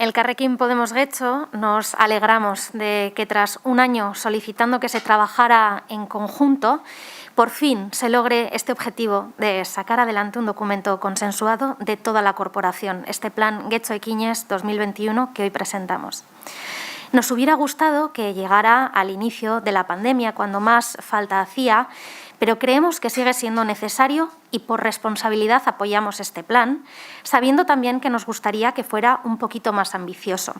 Elkarrekin Podemos Getxo nos alegramos de que tras un año solicitando que se trabajara en conjunto, por fin se logre este objetivo de sacar adelante un documento consensuado de toda la corporación, este Plan Getxo Ekinez 2021 que hoy presentamos. Nos hubiera gustado que llegara al inicio de la pandemia, cuando más falta hacía, pero creemos que sigue siendo necesario y por responsabilidad apoyamos este plan, sabiendo también que nos gustaría que fuera un poquito más ambicioso.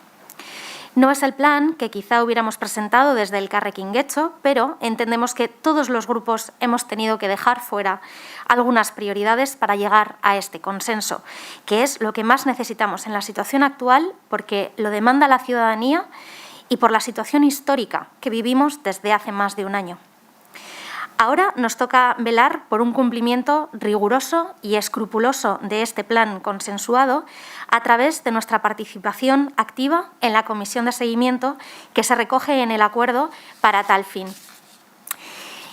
No es el plan que quizá hubiéramos presentado desde Elkarrekin Getxo, pero entendemos que todos los grupos hemos tenido que dejar fuera algunas prioridades para llegar a este consenso, que es lo que más necesitamos en la situación actual, porque lo demanda la ciudadanía y por la situación histórica que vivimos desde hace más de un año. Ahora nos toca velar por un cumplimiento riguroso y escrupuloso de este plan consensuado a través de nuestra participación activa en la comisión de seguimiento que se recoge en el acuerdo para tal fin.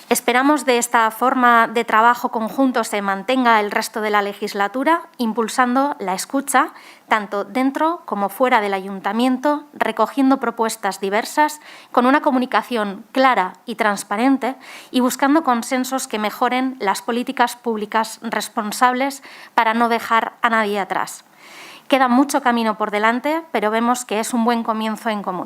Esperamos de esta forma de trabajo conjunto se mantenga el resto de la legislatura, impulsando la escucha tanto dentro como fuera del ayuntamiento, recogiendo propuestas diversas, con una comunicación clara y transparente y buscando consensos que mejoren las políticas públicas responsables para no dejar a nadie atrás. Queda mucho camino por delante, pero vemos que es un buen comienzo en común.